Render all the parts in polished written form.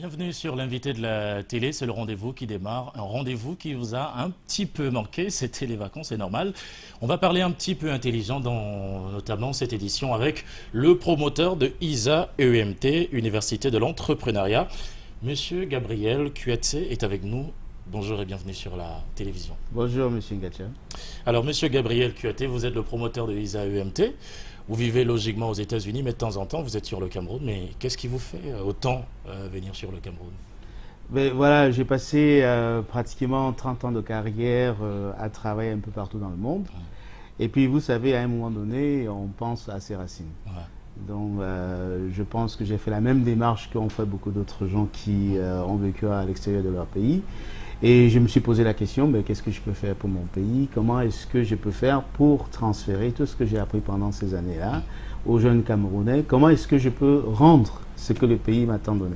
Bienvenue sur l'invité de la télé, c'est le rendez-vous qui démarre, un rendez-vous qui vous a un petit peu manqué, c'était les vacances, c'est normal. On va parler un petit peu intelligent dans notamment cette édition avec le promoteur de ISA EMT, Université de l'entrepreneuriat. Monsieur Gabriel Kuaté est avec nous. Bonjour et bienvenue sur la télévision. Bonjour Monsieur Ngatia. Alors Monsieur Gabriel Kuaté, vous êtes le promoteur de ISA EMT. Vous vivez logiquement aux États-Unis, mais de temps en temps, vous êtes sur le Cameroun. Mais qu'est-ce qui vous fait autant venir sur le Cameroun? Ben, voilà, j'ai passé pratiquement 30 ans de carrière à travailler un peu partout dans le monde. Et puis, vous savez, à un moment donné, on pense à ses racines. Donc, je pense que j'ai fait la même démarche qu'ont fait beaucoup d'autres gens qui ont vécu à l'extérieur de leur pays. Et je me suis posé la question, ben, qu'est-ce que je peux faire pour mon pays? Comment est-ce que je peux faire pour transférer tout ce que j'ai appris pendant ces années-là aux jeunes Camerounais? Comment est-ce que je peux rendre ce que le pays m'a tant donné?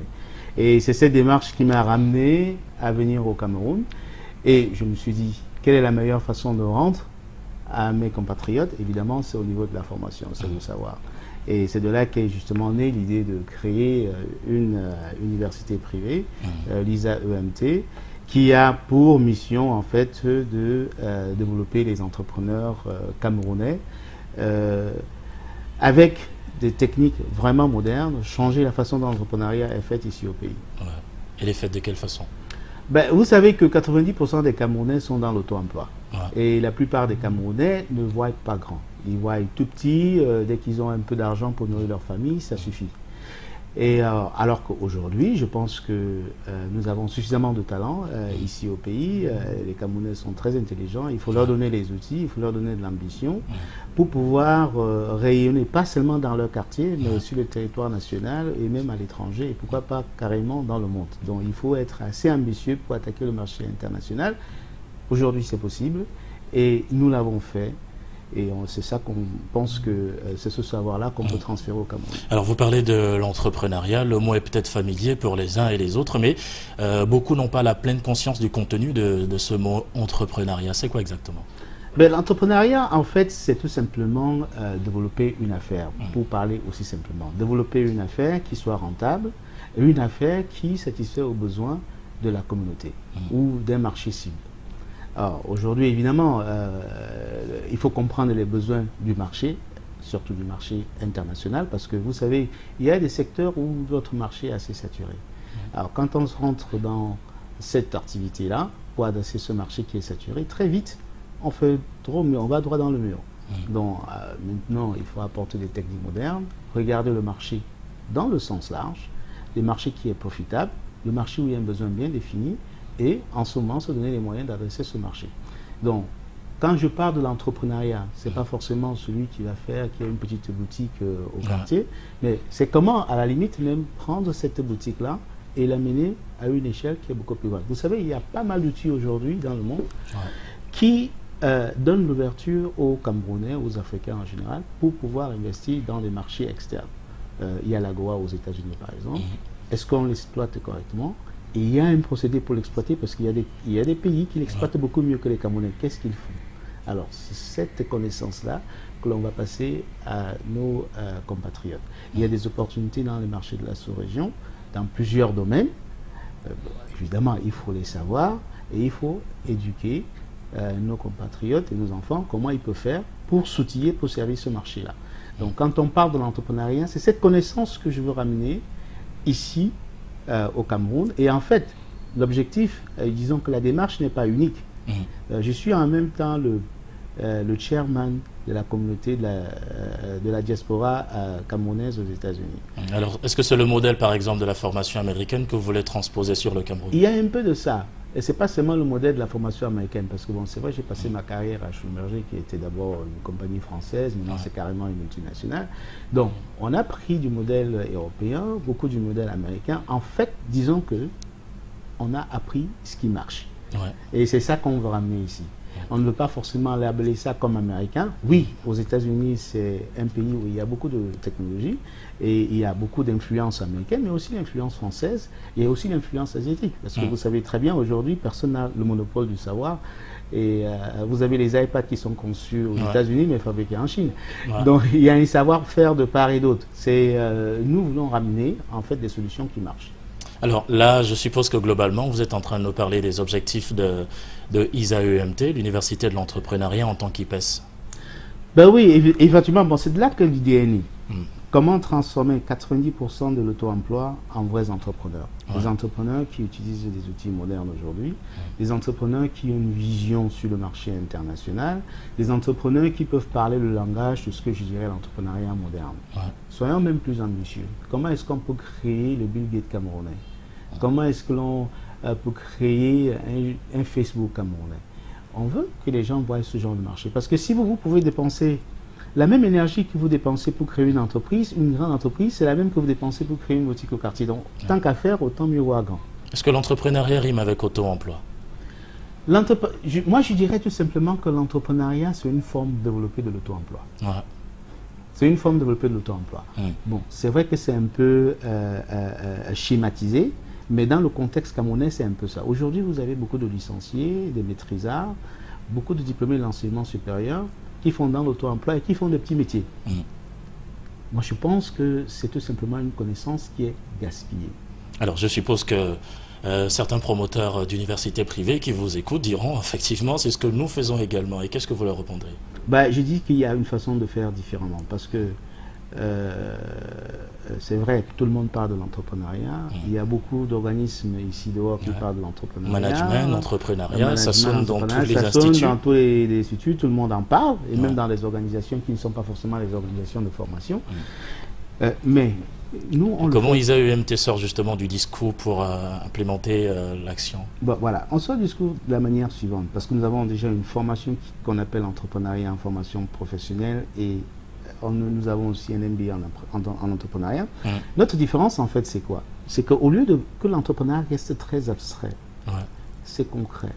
Et c'est cette démarche qui m'a ramené à venir au Cameroun. Et je me suis dit, quelle est la meilleure façon de rendre à mes compatriotes? Évidemment, c'est au niveau de la formation, c'est le savoir. Et c'est de là qu'est justement née l'idée de créer une université privée, l'ISA EMT, qui a pour mission en fait de développer les entrepreneurs camerounais avec des techniques vraiment modernes, changer la façon dont l'entrepreneuriat est fait ici au pays. Ouais. Elle est faite de quelle façon? Ben, vous savez que 90% des Camerounais sont dans l'auto-emploi. Ouais. Et la plupart des Camerounais ne voient pas grand. Ils voient tout petit, dès qu'ils ont un peu d'argent pour nourrir leur famille, ça suffit. Et alors qu'aujourd'hui, je pense que nous avons suffisamment de talent ici au pays. Les Camerounais sont très intelligents. Il faut leur donner les outils, il faut leur donner de l'ambition pour pouvoir rayonner, pas seulement dans leur quartier, mais sur le territoire national et même à l'étranger, et pourquoi pas carrément dans le monde. Donc il faut être assez ambitieux pour attaquer le marché international. Aujourd'hui, c'est possible et nous l'avons fait. Et c'est ça qu'on pense que c'est ce savoir-là qu'on peut transférer au Cameroun. Alors vous parlez de l'entrepreneuriat, le mot est peut-être familier pour les uns et les autres, mais beaucoup n'ont pas la pleine conscience du contenu de ce mot entrepreneuriat. C'est quoi exactement? Ben, l'entrepreneuriat, en fait, c'est tout simplement développer une affaire, pour parler aussi simplement. Développer une affaire qui soit rentable, une affaire qui satisfait aux besoins de la communauté ou d'un marché cible. Alors aujourd'hui, évidemment, il faut comprendre les besoins du marché, surtout du marché international, parce que vous savez, il y a des secteurs où votre marché est assez saturé. Alors quand on se rentre dans cette activité-là, pour adresser ce marché qui est saturé, très vite, on fait trop, mais on va droit dans le mur. Donc maintenant, il faut apporter des techniques modernes, regarder le marché dans le sens large, le marché qui est profitable, le marché où il y a un besoin bien défini, et en ce moment se donner les moyens d'adresser ce marché. Donc, quand je parle de l'entrepreneuriat, ce n'est pas forcément celui qui va faire, qui a une petite boutique au quartier, mais c'est comment, à la limite, même prendre cette boutique-là et l'amener à une échelle qui est beaucoup plus grande. Vous savez, il y a pas mal d'outils aujourd'hui dans le monde qui donnent l'ouverture aux Camerounais, aux Africains en général, pour pouvoir investir dans des marchés externes. Il y a l'AGOA aux États-Unis, par exemple. Est-ce qu'on l'exploite correctement? Et il y a un procédé pour l'exploiter parce qu'il y a des pays qui l'exploitent beaucoup mieux que les Camerounais. Qu'est-ce qu'ils font? Alors, c'est cette connaissance-là que l'on va passer à nos compatriotes. Il y a des opportunités dans les marchés de la sous-région, dans plusieurs domaines. Évidemment, il faut les savoir et il faut éduquer nos compatriotes et nos enfants comment ils peuvent faire pour s'outiller, pour servir ce marché-là. Donc, quand on parle de l'entrepreneuriat, c'est cette connaissance que je veux ramener ici, au Cameroun. Et en fait, l'objectif, disons que la démarche n'est pas unique. Je suis en même temps le chairman de la communauté de la diaspora camerounaise aux États-Unis. Alors, est-ce que c'est le modèle, par exemple, de la formation américaine que vous voulez transposer sur le Cameroun? Il y a un peu de ça. Et ce n'est pas seulement le modèle de la formation américaine, parce que bon, c'est vrai, j'ai passé ma carrière à Schlumberger, qui était d'abord une compagnie française, maintenant c'est carrément une multinationale. Donc, on a pris du modèle européen, beaucoup du modèle américain. En fait, disons que on a appris ce qui marche. Et c'est ça qu'on veut ramener ici. On ne veut pas forcément labeller ça comme américain. Oui, aux États-Unis, c'est un pays où il y a beaucoup de technologie et il y a beaucoup d'influence américaine, mais aussi l'influence française et aussi l'influence asiatique. Parce que vous savez très bien, aujourd'hui, personne n'a le monopole du savoir. Et vous avez les iPads qui sont conçus aux États-Unis, mais fabriqués en Chine. Donc, il y a un savoir-faire de part et d'autre. Nous voulons ramener, en fait, des solutions qui marchent. Alors là, je suppose que globalement, vous êtes en train de nous parler des objectifs de ISAEMT, l'Université de l'entrepreneuriat en tant qu'IPES. Ben oui, effectivement, bon, c'est de là que l'idée est née. Hmm. Comment transformer 90% de l'auto-emploi en vrais entrepreneurs? Ouais. Des entrepreneurs qui utilisent des outils modernes aujourd'hui, des entrepreneurs qui ont une vision sur le marché international, des entrepreneurs qui peuvent parler le langage de ce que je dirais l'entrepreneuriat moderne. Ouais. Soyons même plus ambitieux. Comment est-ce qu'on peut créer le Bill Gates camerounais? Comment est-ce que l'on peut créer un Facebook camerounais? On veut que les gens voient ce genre de marché. Parce que si vous pouvez dépenser la même énergie que vous dépensez pour créer une entreprise, une grande entreprise, c'est la même que vous dépensez pour créer une boutique au quartier. Donc, tant qu'à faire, autant mieux voir grand. Est-ce que l'entrepreneuriat rime avec auto-emploi? Moi, je dirais tout simplement que l'entrepreneuriat, c'est une forme de développer de l'auto-emploi. Ouais. C'est une forme de développer de l'auto-emploi. Bon, c'est vrai que c'est un peu schématisé, mais dans le contexte camerounais, c'est un peu ça. Aujourd'hui, vous avez beaucoup de licenciés, des maîtrisards, beaucoup de diplômés de l'enseignement supérieur qui font dans l'auto-emploi et qui font des petits métiers. Moi, je pense que c'est tout simplement une connaissance qui est gaspillée. Alors, je suppose que certains promoteurs d'universités privées qui vous écoutent diront effectivement c'est ce que nous faisons également. Et qu'est-ce que vous leur répondrez? Ben, je dis qu'il y a une façon de faire différemment parce que c'est vrai que tout le monde parle de l'entrepreneuriat. Il y a beaucoup d'organismes ici dehors qui parlent de l'entrepreneuriat. Management, entrepreneuriat, ça sonne dans tous les ça instituts. sonne dans tous les instituts, tout le monde en parle, et même dans les organisations qui ne sont pas forcément les organisations de formation. Mais nous, on comment ISAEMT sort justement du discours pour implémenter l'action? Bon, voilà, on sort du discours de la manière suivante, parce que nous avons déjà une formation qu'on appelle entrepreneuriat en formation professionnelle et nous avons aussi un MBA en entrepreneuriat. Notre différence, en fait, c'est quoi? C'est qu'au lieu que l'entrepreneuriat reste très abstrait, c'est concret.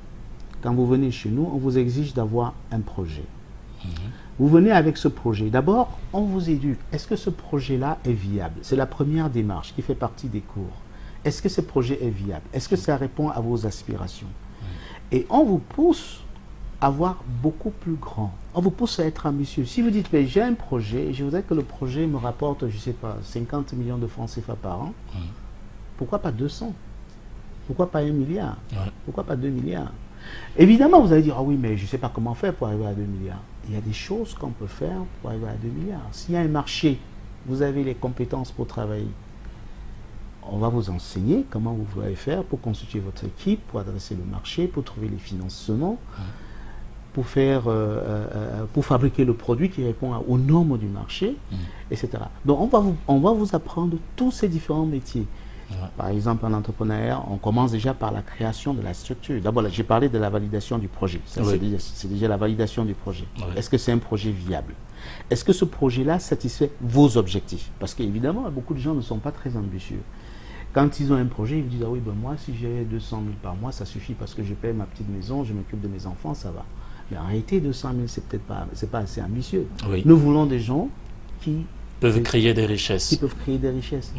Quand vous venez chez nous, on vous exige d'avoir un projet. Vous venez avec ce projet. D'abord, on vous éduque. Est-ce que ce projet-là est viable? C'est la première démarche qui fait partie des cours. Est-ce que ce projet est viable? Est-ce que ça répond à vos aspirations? Et on vous pousse à voir beaucoup plus grand. On vous pousse à être ambitieux. Si vous dites, j'ai un projet, je voudrais que le projet me rapporte, je ne sais pas, 50 millions de francs CFA par an, pourquoi pas 200? Pourquoi pas 1 milliard? Pourquoi pas 2 milliards? Évidemment, vous allez dire, ah oui, mais je ne sais pas comment faire pour arriver à 2 milliards. Il y a des choses qu'on peut faire pour arriver à 2 milliards. S'il y a un marché, vous avez les compétences pour travailler. On va vous enseigner comment vous pouvez faire pour constituer votre équipe, pour adresser le marché, pour trouver les financements, pour fabriquer le produit qui répond aux normes du marché, etc. Donc, on va vous apprendre tous ces différents métiers. Par exemple, en entrepreneuriat, on commence déjà par la création de la structure. D'abord, j'ai parlé de la validation du projet. C'est déjà la validation du projet. Est-ce que c'est un projet viable? Est-ce que ce projet-là satisfait vos objectifs? Parce qu'évidemment, beaucoup de gens ne sont pas très ambitieux. Quand ils ont un projet, ils disent, ah oui, ben moi, si j'ai 200 000 par mois, ça suffit parce que je paye ma petite maison, je m'occupe de mes enfants, ça va. Mais en réalité, 200 000, c'est peut-être pas assez ambitieux. Nous voulons des gens qui peuvent créer des richesses. Qui peuvent créer des richesses.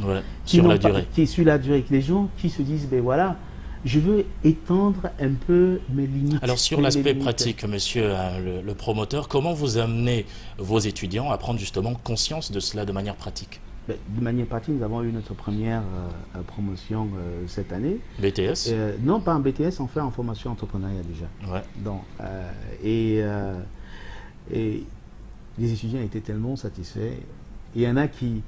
Sur la durée. Sur la durée. Les gens qui se disent, ben voilà, je veux étendre un peu mes limites. Alors sur l'aspect pratique, monsieur le promoteur, comment vous amenez vos étudiants à prendre justement conscience de cela de manière pratique? De manière pratique, nous avons eu notre première promotion cette année. BTS? Non, pas en BTS, on fait en formation entrepreneuriale déjà. Donc, et les étudiants étaient tellement satisfaits. Il y en a qui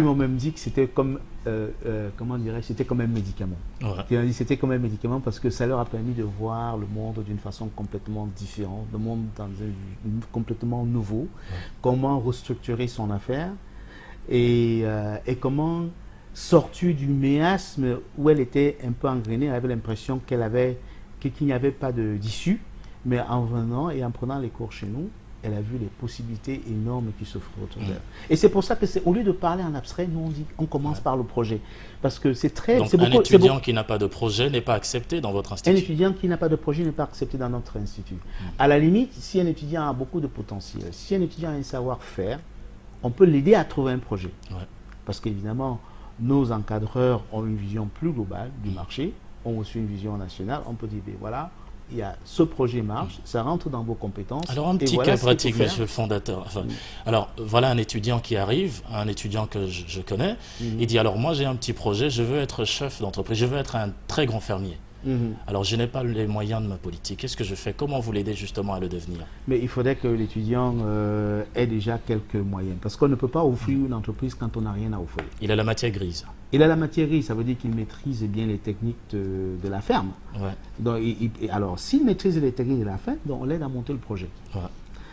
m'ont même dit que c'était comme, comment dirais-je, c'était comme un médicament. Qui ont dit c'était comme un médicament parce que ça leur a permis de voir le monde d'une façon complètement différente, le monde dans complètement nouveau, comment restructurer son affaire et comment sortir du miasme où elle était un peu engrainée, elle avait l'impression qu'il n'y avait pas d'issue, mais en venant et en prenant les cours chez nous, elle a vu les possibilités énormes qui s'offrent autour d'elle. Et c'est pour ça que au lieu de parler en abstrait, nous on commence par le projet. Parce que c'est très... Donc un étudiant qui n'a pas de projet n'est pas accepté dans votre institut? Un étudiant qui n'a pas de projet n'est pas accepté dans notre institut. À la limite, si un étudiant a beaucoup de potentiel, si un étudiant a un savoir-faire, on peut l'aider à trouver un projet. Parce qu'évidemment, nos encadreurs ont une vision plus globale du marché, ont aussi une vision nationale. On peut dire, ben voilà, il y a ce projet marche, ça rentre dans vos compétences. Alors un petit cas pratique, monsieur le fondateur. Enfin, alors voilà un étudiant qui arrive, un étudiant que je connais, il dit alors moi j'ai un petit projet, je veux être chef d'entreprise, je veux être un très grand fermier. Alors je n'ai pas les moyens de ma politique, qu'est-ce que je fais? Comment vous l'aidez justement à le devenir? Mais il faudrait que l'étudiant ait déjà quelques moyens, parce qu'on ne peut pas offrir une entreprise quand on n'a rien à offrir. Il a la matière grise. Il a la matière grise, ça veut dire qu'il maîtrise bien les techniques de la ferme. Ouais. Donc, alors, s'il maîtrise les techniques de la ferme, donc on l'aide à monter le projet. Ouais.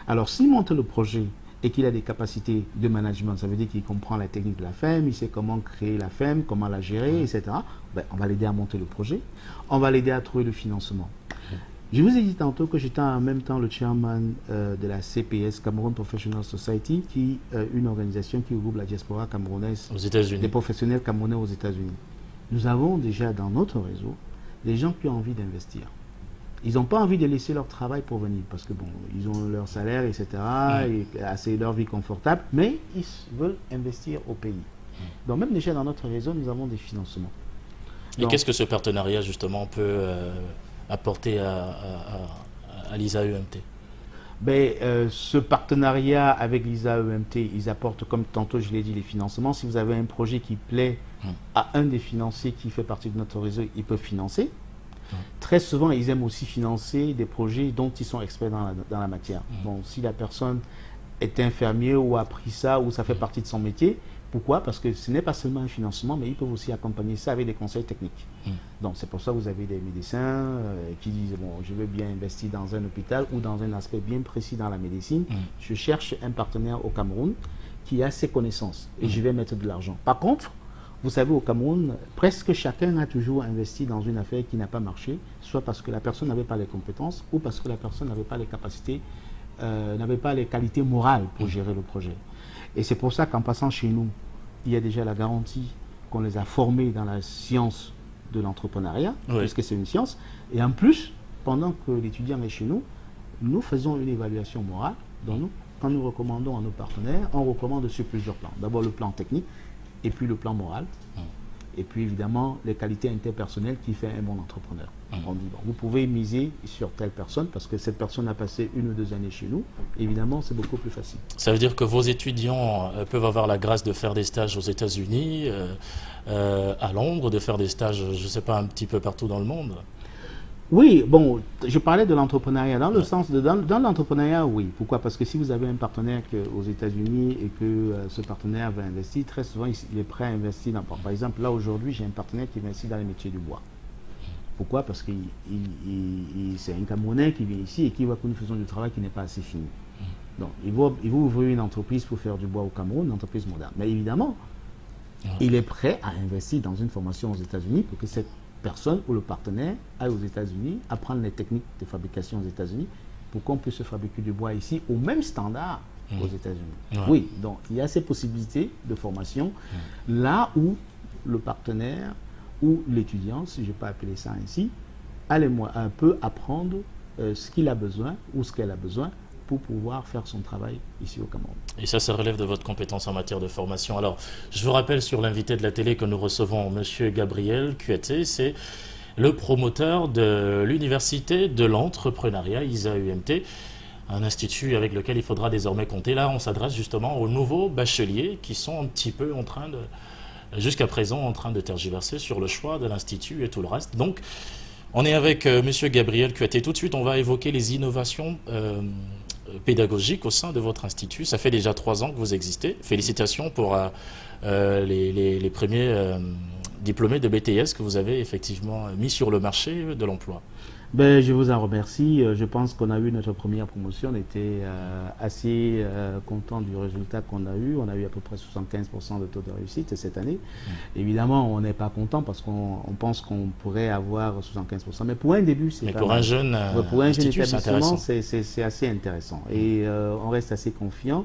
Alors, s'il monte le projet et qu'il a des capacités de management, ça veut dire qu'il comprend la technique de la ferme, il sait comment créer la ferme, comment la gérer, etc. Ben, on va l'aider à monter le projet. On va l'aider à trouver le financement. Je vous ai dit tantôt que j'étais en même temps le chairman de la CPS, Cameroun Professional Society, qui est une organisation qui regroupe la diaspora camerounaise, aux États-Unis, des professionnels camerounais aux États-Unis. Nous avons déjà dans notre réseau des gens qui ont envie d'investir. Ils n'ont pas envie de laisser leur travail pour venir, parce que bon, ils ont leur salaire, etc., et assez leur vie confortable, mais ils veulent investir au pays. Donc même déjà dans notre réseau, nous avons des financements. Et qu'est-ce que ce partenariat justement peut apporter à l'ISA-EMT? Ben, ce partenariat avec l'ISA-EMT, ils apportent, comme tantôt je l'ai dit, les financements. Si vous avez un projet qui plaît à un des financiers qui fait partie de notre réseau, ils peuvent financer. Très souvent, ils aiment aussi financer des projets dont ils sont experts dans la matière. Bon, si la personne est infirmier ou a appris ça, ou ça fait partie de son métier, pourquoi? Parce que ce n'est pas seulement un financement, mais ils peuvent aussi accompagner ça avec des conseils techniques. Donc c'est pour ça que vous avez des médecins qui disent, bon, je veux bien investir dans un hôpital ou dans un aspect bien précis dans la médecine. Je cherche un partenaire au Cameroun qui a ses connaissances et je vais mettre de l'argent. Par contre, vous savez, au Cameroun, presque chacun a toujours investi dans une affaire qui n'a pas marché, soit parce que la personne n'avait pas les compétences ou parce que la personne n'avait pas les capacités, n'avait pas les qualités morales pour gérer le projet. Et c'est pour ça qu'en passant chez nous, il y a déjà la garantie qu'on les a formés dans la science de l'entrepreneuriat, puisque c'est une science. Et en plus, pendant que l'étudiant est chez nous, nous faisons une évaluation morale. Donc quand nous recommandons à nos partenaires, on recommande sur plusieurs plans. D'abord le plan technique, et puis le plan moral, et puis évidemment les qualités interpersonnelles qui fait un bon entrepreneur. On dit, bon, vous pouvez miser sur telle personne parce que cette personne a passé 1 ou 2 années chez nous. Évidemment, c'est beaucoup plus facile. Ça veut dire que vos étudiants peuvent avoir la grâce de faire des stages aux États-Unis, à Londres, de faire des stages, je ne sais pas, un petit peu partout dans le monde? Oui, bon, je parlais de l'entrepreneuriat. Dans le sens de dans l'entrepreneuriat, oui. Pourquoi? Parce que si vous avez un partenaire aux États-Unis et que ce partenaire va investir, très souvent il est prêt à investir dans. Par exemple, là aujourd'hui, j'ai un partenaire qui investit dans les métiers du bois. Pourquoi? Parce que c'est un Camerounais qui vient ici et qui voit que nous faisons du travail qui n'est pas assez fini. Donc, il va ouvrir une entreprise pour faire du bois au Cameroun, une entreprise moderne. Mais évidemment, il est prêt à investir dans une formation aux États-Unis pour que cette personne ou le partenaire aille aux États-Unis, apprendre les techniques de fabrication aux États-Unis pour qu'on puisse fabriquer du bois ici au même standard aux États-Unis. Oui, donc il y a ces possibilités de formation là où le partenaire ou l'étudiant, si je peux appeler ça ainsi, peut apprendre ce qu'il a besoin ou ce qu'elle a besoin pour pouvoir faire son travail ici au Cameroun. Et ça relève de votre compétence en matière de formation. Alors, je vous rappelle sur l'invité de la télé que nous recevons, M. Gabriel Kuaté, c'est le promoteur de l'Université de l'entrepreneuriat, ISA-EMT, un institut avec lequel il faudra désormais compter. Là, on s'adresse justement aux nouveaux bacheliers qui sont un petit peu en train de, jusqu'à présent, en train de tergiverser sur le choix de l'institut et tout le reste. Donc, on est avec M. Gabriel Kuaté. Tout de suite, on va évoquer les innovations pédagogiques au sein de votre institut. Ça fait déjà 3 ans que vous existez. Félicitations pour les premiers diplômés de BTS que vous avez effectivement mis sur le marché de l'emploi. Ben, je vous en remercie. Je pense qu'on a eu notre première promotion. On était assez content du résultat qu'on a eu. On a eu à peu près 75% de taux de réussite cette année. Évidemment, on n'est pas content parce qu'on pense qu'on pourrait avoir 75%. Mais pour un début, c'est pas mal. Pour un jeune établissement, c'est assez intéressant. Et on reste assez confiant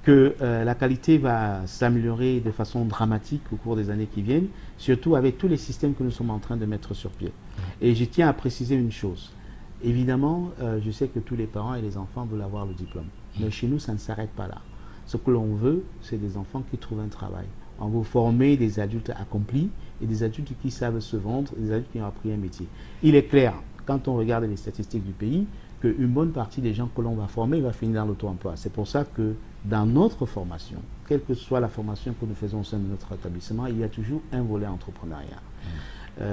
que la qualité va s'améliorer de façon dramatique au cours des années qui viennent, surtout avec tous les systèmes que nous sommes en train de mettre sur pied. Et je tiens à préciser une chose. Évidemment, je sais que tous les parents et les enfants veulent avoir le diplôme. Mais chez nous, ça ne s'arrête pas là. Ce que l'on veut, c'est des enfants qui trouvent un travail. On veut former des adultes accomplis et des adultes qui savent se vendre, des adultes qui ont appris un métier. Il est clair quand on regarde les statistiques du pays, qu'une bonne partie des gens que l'on va former va finir dans l'auto-emploi. C'est pour ça que dans notre formation, quelle que soit la formation que nous faisons au sein de notre établissement, il y a toujours un volet entrepreneuriat.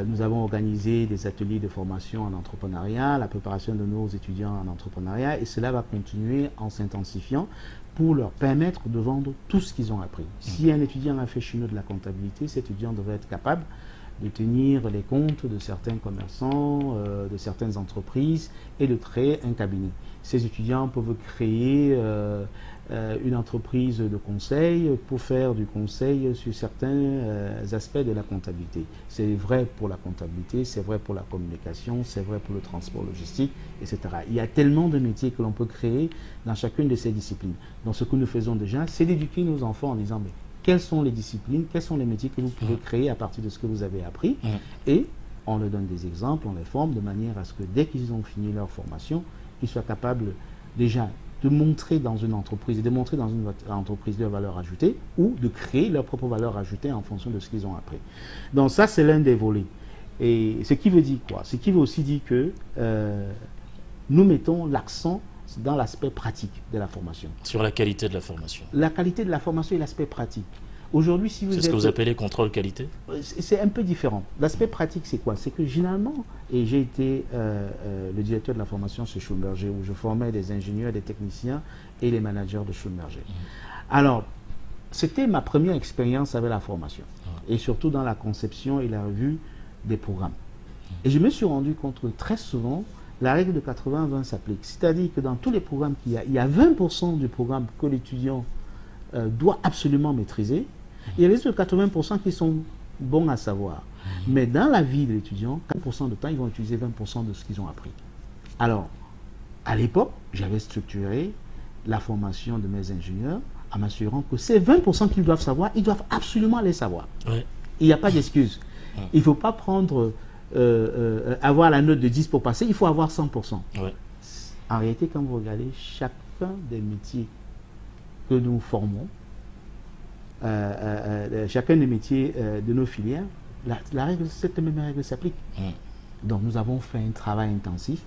Nous avons organisé des ateliers de formation en entrepreneuriat, la préparation de nos étudiants en entrepreneuriat, et cela va continuer en s'intensifiant pour leur permettre de vendre tout ce qu'ils ont appris. Si un étudiant a fait chez nous de la comptabilité, cet étudiant devrait être capable de tenir les comptes de certains commerçants, de certaines entreprises et de créer un cabinet. Ces étudiants peuvent créer une entreprise de conseil pour faire du conseil sur certains aspects de la comptabilité. C'est vrai pour la comptabilité, c'est vrai pour la communication, c'est vrai pour le transport logistique, etc. Il y a tellement de métiers que l'on peut créer dans chacune de ces disciplines. Donc ce que nous faisons déjà, c'est d'éduquer nos enfants en disant mais, quelles sont les disciplines, quels sont les métiers que vous pouvez créer à partir de ce que vous avez appris, et on leur donne des exemples, on les forme de manière à ce que dès qu'ils ont fini leur formation, ils soient capables déjà de montrer dans une entreprise, et de montrer dans une entreprise leur valeur ajoutée, ou de créer leur propre valeur ajoutée en fonction de ce qu'ils ont appris. Donc ça, c'est l'un des volets. Et ce qui veut dire quoi? Ce qui veut aussi dire que nous mettons l'accent dans l'aspect pratique de la formation. Sur la qualité de la formation. La qualité de la formation et l'aspect pratique. Aujourd'hui, si vous c'est ce que vous appelez contrôle qualité? C'est un peu différent. L'aspect pratique, c'est quoi? C'est que généralement, et j'ai été le directeur de la formation chez Schlumberger, où je formais des ingénieurs, des techniciens et les managers de Schlumberger. Alors, c'était ma première expérience avec la formation, et surtout dans la conception et la revue des programmes. Et je me suis rendu compte que très souvent, la règle de 80-20 s'applique. C'est-à-dire que dans tous les programmes qu'il y a, il y a 20% du programme que l'étudiant doit absolument maîtriser. Il y a les autres 80% qui sont bons à savoir. Mais dans la vie de l'étudiant, 40% de temps, ils vont utiliser 20% de ce qu'ils ont appris. Alors, à l'époque, j'avais structuré la formation de mes ingénieurs en m'assurant que ces 20% qu'ils doivent savoir, ils doivent absolument les savoir. Ouais. Il n'y a pas d'excuse. Il ne faut pas prendre... avoir la note de 10 pour passer, il faut avoir 100%. Ouais. En réalité, quand vous regardez chacun des métiers que nous formons, chacun des métiers de nos filières, cette même règle s'applique. Donc nous avons fait un travail intensif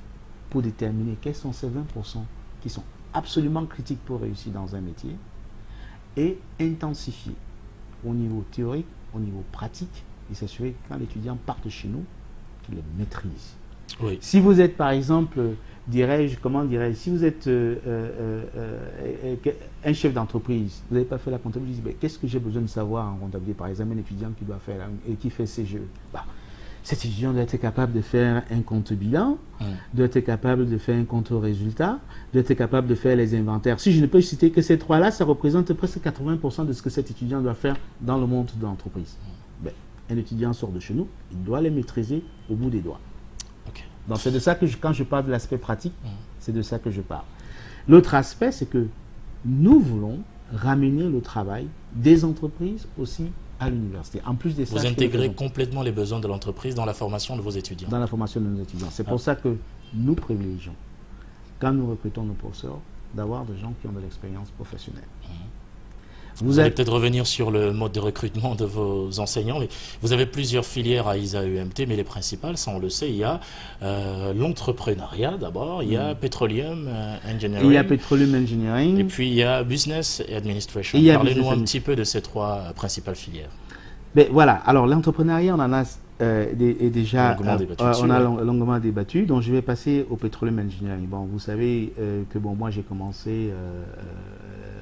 pour déterminer quels sont ces 20% qui sont absolument critiques pour réussir dans un métier, et intensifier au niveau théorique, au niveau pratique, et s'assurer que quand l'étudiant part de chez nous, qu'il les maîtrise. Oui. Si vous êtes par exemple, si vous êtes un chef d'entreprise, vous n'avez pas fait la comptabilité, mais qu'est-ce que j'ai besoin de savoir en comptabilité? Par exemple, un étudiant qui doit faire et qui fait CGE. Bah, cet étudiant doit être capable de faire un compte bilan, doit être capable de faire un compte résultat, doit être capable de faire les inventaires. Si je ne peux citer que ces trois-là, ça représente presque 80% de ce que cet étudiant doit faire dans le monde de l'entreprise. Ben, un étudiant sort de chez nous, il doit les maîtriser au bout des doigts. Okay. Donc c'est de ça que quand je parle de l'aspect pratique, c'est de ça que je parle. L'autre aspect, c'est que nous voulons ramener le travail des entreprises aussi à l'université. En plus de ça, vous intégrez complètement les besoins de l'entreprise dans la formation de vos étudiants. Dans la formation de nos étudiants. C'est pour ça que nous privilégions, quand nous recrutons nos professeurs, d'avoir des gens qui ont de l'expérience professionnelle. Vous allez peut-être revenir sur le mode de recrutement de vos enseignants. Mais vous avez plusieurs filières à ISA-UMT, mais les principales, ça on le sait, il y a l'entrepreneuriat d'abord, il y a Petroleum Engineering. Il y a Petroleum Engineering. Et puis il y a Business et Administration. Parlez-nous un petit peu de ces trois principales filières. Mais voilà, alors l'entrepreneuriat, on en a déjà longuement débattu, donc je vais passer au Petroleum Engineering. Bon, vous savez que moi j'ai commencé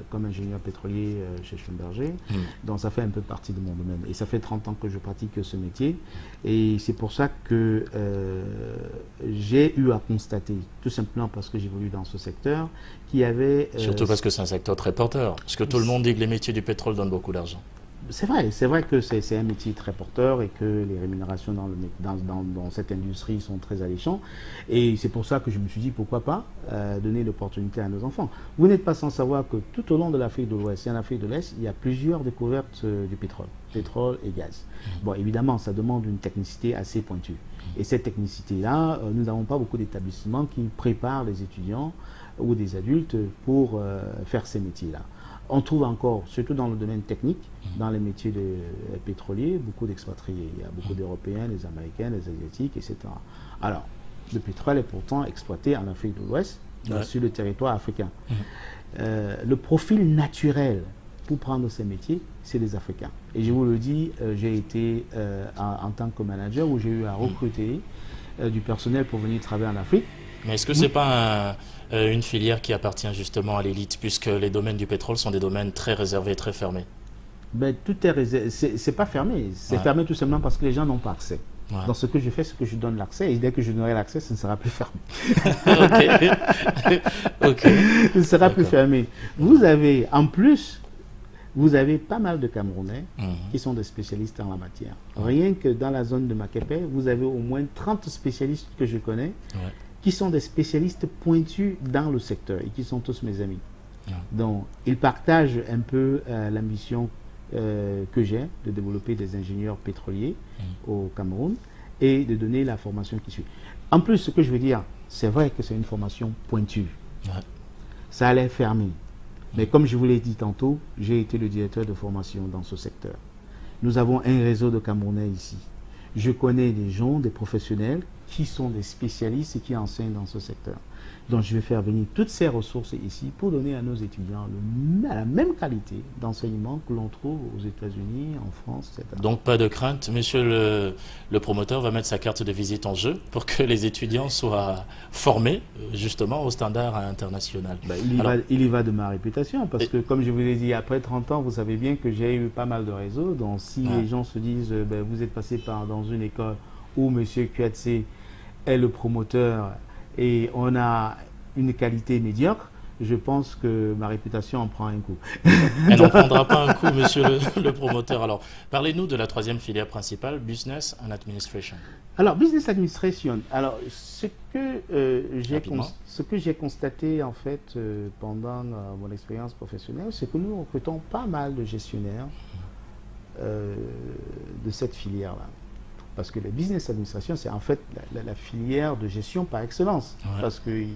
comme ingénieur pétrolier chez Schlumberger, donc ça fait un peu partie de mon domaine. Et ça fait 30 ans que je pratique ce métier, et c'est pour ça que j'ai eu à constater, tout simplement parce que j'évolue dans ce secteur, qu'il y avait... Surtout parce que c'est un secteur très porteur, parce que tout le monde dit que les métiers du pétrole donnent beaucoup d'argent. C'est vrai que c'est un métier très porteur et que les rémunérations dans cette industrie sont très alléchantes. Et c'est pour ça que je me suis dit, pourquoi pas donner l'opportunité à nos enfants. Vous n'êtes pas sans savoir que tout au long de l'Afrique de l'Ouest et en Afrique de l'Est, il y a plusieurs découvertes du pétrole et gaz. Bon, évidemment, ça demande une technicité assez pointue. Et cette technicité-là, nous n'avons pas beaucoup d'établissements qui préparent les étudiants ou des adultes pour faire ces métiers-là. On trouve encore, surtout dans le domaine technique, dans les métiers pétroliers, beaucoup d'expatriés. Il y a beaucoup d'Européens, des Américains, des Asiatiques, etc. Alors, Le pétrole est pourtant exploité en Afrique de l'Ouest, sur le territoire africain. Le profil naturel pour prendre ces métiers, c'est les Africains. Et je vous le dis, j'ai été en tant que manager où j'ai eu à recruter du personnel pour venir travailler en Afrique. Mais est-ce que ce n'est pas une filière qui appartient justement à l'élite, puisque les domaines du pétrole sont des domaines très réservés, très fermés? Ben, tout est réservé. C'est pas fermé. C'est fermé tout simplement parce que les gens n'ont pas accès. Dans ce que je fais, c'est que je donne l'accès. Et dès que je donnerai l'accès, ce ne sera plus fermé. Ok. Ce ne sera plus fermé. Vous avez, en plus, vous avez pas mal de Camerounais qui sont des spécialistes en la matière. Rien que dans la zone de Makepe, vous avez au moins 30 spécialistes que je connais qui sont des spécialistes pointus dans le secteur et qui sont tous mes amis. Donc, ils partagent un peu l'ambition que j'ai de développer des ingénieurs pétroliers au Cameroun et de donner la formation qui suit. En plus, ce que je veux dire, c'est vrai que c'est une formation pointue. Ça allait fermer. Mais comme je vous l'ai dit tantôt, j'ai été le directeur de formation dans ce secteur. Nous avons un réseau de Camerounais ici. Je connais des gens, des professionnels qui sont des spécialistes et qui enseignent dans ce secteur. Donc je vais faire venir toutes ces ressources ici pour donner à nos étudiants la même qualité d'enseignement que l'on trouve aux États-Unis, en France, etc. Donc pas de crainte, monsieur le promoteur va mettre sa carte de visite en jeu pour que les étudiants soient formés justement au standard international. Il y va de ma réputation parce que comme je vous l'ai dit, après 30 ans, vous savez bien que j'ai eu pas mal de réseaux. Donc si les gens se disent, vous êtes passé dans une école où monsieur Kouyatsé est le promoteur et on a une qualité médiocre, je pense que ma réputation en prend un coup. Elle n'en prendra pas un coup, monsieur le promoteur. Alors, parlez-nous de la troisième filière principale, Business and Administration. Alors, Business Administration, alors, ce que j'ai constaté, en fait, pendant mon expérience professionnelle, c'est que nous recrutons pas mal de gestionnaires de cette filière-là. Parce que la business administration, c'est en fait la filière de gestion par excellence. Parce qu'il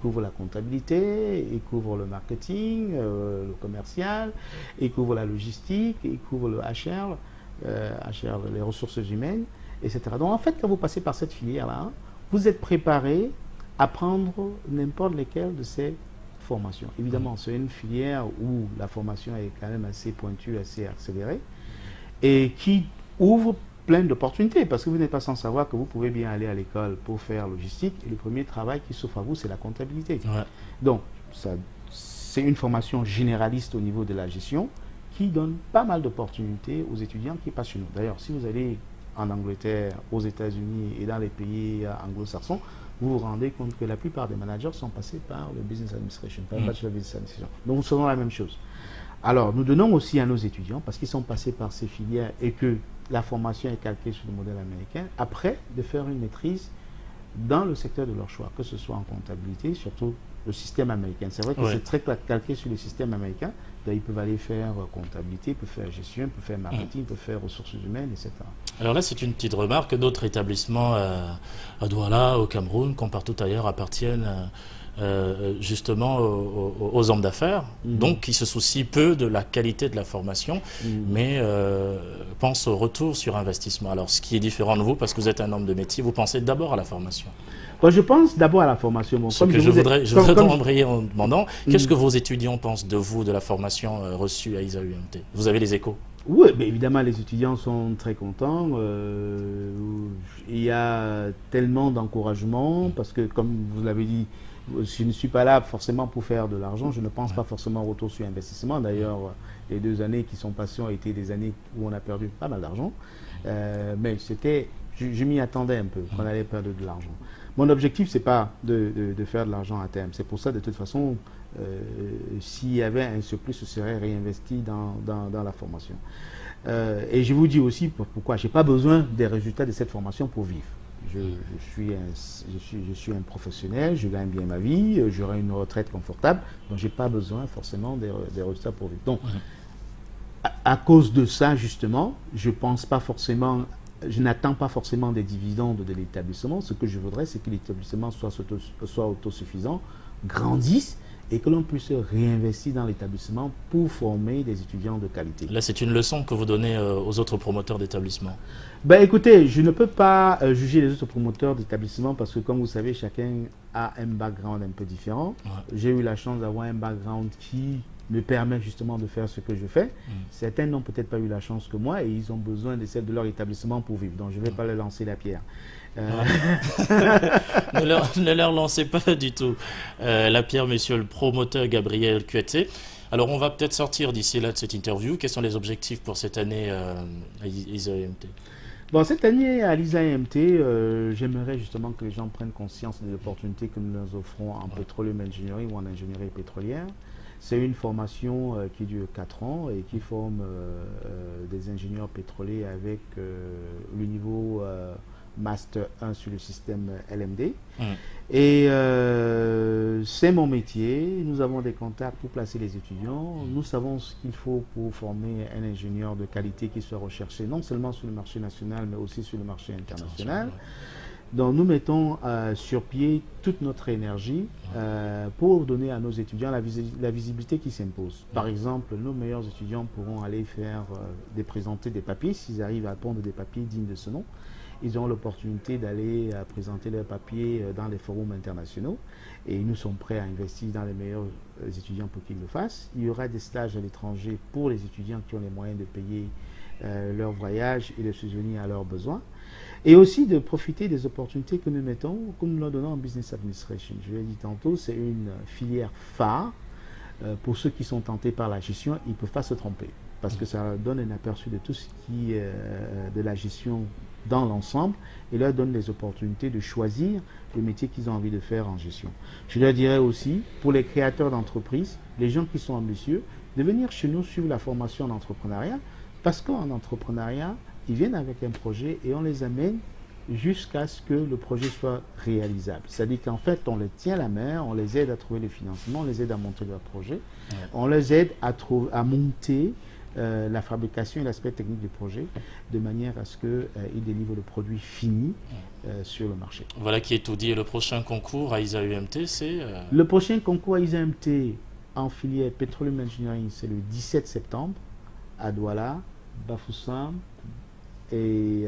couvre la comptabilité, il couvre le marketing, le commercial, il couvre la logistique, il couvre le HR, les ressources humaines, etc. Donc en fait, quand vous passez par cette filière-là, vous êtes préparé à prendre n'importe lesquelles de ces formations. Évidemment, c'est une filière où la formation est quand même assez pointue, assez accélérée, et qui ouvre plein d'opportunités, parce que vous n'êtes pas sans savoir que vous pouvez bien aller à l'école pour faire logistique, et le premier travail qui s'offre à vous, c'est la comptabilité. Donc, c'est une formation généraliste au niveau de la gestion qui donne pas mal d'opportunités aux étudiants qui passent chez nous. D'ailleurs, si vous allez en Angleterre, aux États-Unis et dans les pays anglo-saxons, vous vous rendez compte que la plupart des managers sont passés par le Business Administration, par le Bachelor Business Administration. Donc, nous faisons la même chose. Alors, nous donnons aussi à nos étudiants, parce qu'ils sont passés par ces filières et que la formation est calquée sur le modèle américain, après de faire une maîtrise dans le secteur de leur choix, que ce soit en comptabilité, surtout le système américain. C'est vrai que c'est très calqué sur le système américain. Ils peuvent aller faire comptabilité, ils peuvent faire gestion, ils peuvent faire marketing, ils peuvent faire ressources humaines, etc. Alors là, c'est une petite remarque. D'autres établissements à Douala, au Cameroun, comme partout ailleurs, appartiennent justement aux hommes d'affaires, donc qui se soucient peu de la qualité de la formation, mais pensent au retour sur investissement. Alors, ce qui est différent de vous, parce que vous êtes un homme de métier, vous pensez d'abord à la formation. Bon, je pense d'abord à la formation. Bon, ce que je voudrais embrayer en demandant, qu'est-ce que vos étudiants pensent de vous, de la formation reçue à ISA-UMT? Vous avez les échos? Oui, mais évidemment, les étudiants sont très contents. Il y a tellement d'encouragement, parce que, comme vous l'avez dit, je ne suis pas là forcément pour faire de l'argent, je ne pense pas forcément au retour sur investissement. D'ailleurs, les 2 années qui sont passées ont été des années où on a perdu pas mal d'argent. Mais je m'y attendais un peu, qu'on allait perdre de l'argent. Mon objectif, ce n'est pas de faire de l'argent à terme. C'est pour ça, de toute façon, s'il y avait un surplus, ce serait réinvesti dans la formation. Et je vous dis aussi pourquoi. Je n'ai pas besoin des résultats de cette formation pour vivre. Je suis un professionnel, je gagne bien ma vie, j'aurai une retraite confortable, donc je n'ai pas besoin forcément des résultats pour vivre. Donc, à cause de ça, justement, je n'attends pas forcément des dividendes de l'établissement. Ce que je voudrais, c'est que l'établissement soit autosuffisant, grandisse et que l'on puisse réinvestir dans l'établissement pour former des étudiants de qualité. Là, c'est une leçon que vous donnez aux autres promoteurs d'établissements. Ben, écoutez, je ne peux pas juger les autres promoteurs d'établissements parce que, comme vous savez, chacun a un background un peu différent. Ouais. J'ai eu la chance d'avoir un background qui me permet justement de faire ce que je fais. Certains n'ont peut-être pas eu la chance que moi et ils ont besoin de celle de leur établissement pour vivre. Donc, je ne vais pas leur lancer la pierre. Ne leur lancez pas du tout la pierre, monsieur le promoteur Gabriel Kuete. Alors, on va peut-être sortir d'ici là de cette interview. Quels sont les objectifs pour cette année à ISAEMT? Bon, cette année à l'ISAEMT, j'aimerais justement que les gens prennent conscience des opportunités que nous leur offrons en petroleum engineering ou en ingénierie pétrolière. C'est une formation qui dure 4 ans et qui forme des ingénieurs pétroliers avec le niveau Master 1 sur le système LMD. Et c'est mon métier. Nous avons des contacts pour placer les étudiants. Nous savons ce qu'il faut pour former un ingénieur de qualité qui soit recherché non seulement sur le marché national, mais aussi sur le marché international. Donc nous mettons sur pied toute notre énergie pour donner à nos étudiants la visibilité qui s'impose. Par exemple, nos meilleurs étudiants pourront aller présenter des papiers, s'ils arrivent à pondre des papiers dignes de ce nom. Ils auront l'opportunité d'aller présenter leurs papiers dans les forums internationaux et nous sommes prêts à investir dans les meilleurs étudiants pour qu'ils le fassent. Il y aura des stages à l'étranger pour les étudiants qui ont les moyens de payer leur voyage et de subvenir à leurs besoins. Et aussi de profiter des opportunités que nous mettons, que nous leur donnons en Business Administration. Je l'ai dit tantôt, c'est une filière phare. Pour ceux qui sont tentés par la gestion, ils ne peuvent pas se tromper parce que ça leur donne un aperçu de tout ce qui est de la gestion dans l'ensemble et leur donne les opportunités de choisir le métier qu'ils ont envie de faire en gestion. Je leur dirais aussi, pour les créateurs d'entreprises, les gens qui sont ambitieux, de venir chez nous suivre la formation en entrepreneuriat parce qu'en entrepreneuriat, ils viennent avec un projet et on les amène jusqu'à ce que le projet soit réalisable. C'est-à-dire qu'en fait, on les tient la main, on les aide à trouver le financement, on les aide à monter leur projet, on les aide à monter la fabrication et l'aspect technique du projet de manière à ce qu'ils délivrent le produit fini sur le marché. Voilà qui est tout dit. Et le prochain concours à ISAEMT, c'est... Le prochain concours à ISAEMT en filière Petroleum Engineering, c'est le 17 septembre à Douala, Bafoussam et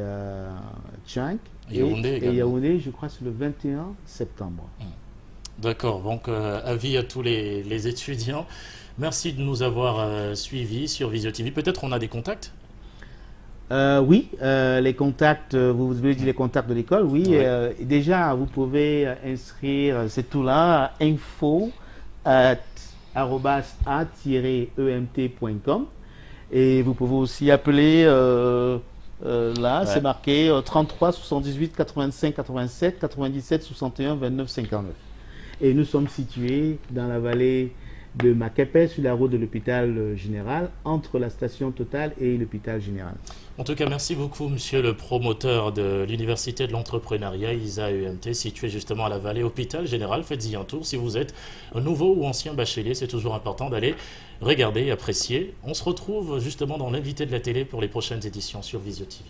Tchang. Et Yaoundé, je crois, c'est le 21 septembre. D'accord, donc avis à tous les étudiants. Merci de nous avoir suivis sur Visio TV. Peut-être on a des contacts? Oui, les contacts, vous voulez dire les contacts de l'école, oui. Ouais. Déjà, vous pouvez inscrire, c'est tout là, info@a-emt.com et vous pouvez aussi appeler, c'est marqué 33 78 85 87 97 61 29 59. Et nous sommes situés dans la vallée de Maképé, sur la route de l'hôpital général, entre la station Total et l'hôpital général. En tout cas, merci beaucoup, monsieur le promoteur de l'Université de l'entrepreneuriat ISAEMT, situé justement à la vallée hôpital général. Faites-y un tour. Si vous êtes un nouveau ou ancien bachelier, c'est toujours important d'aller regarder et apprécier. On se retrouve justement dans l'invité de la télé pour les prochaines éditions sur Visio TV.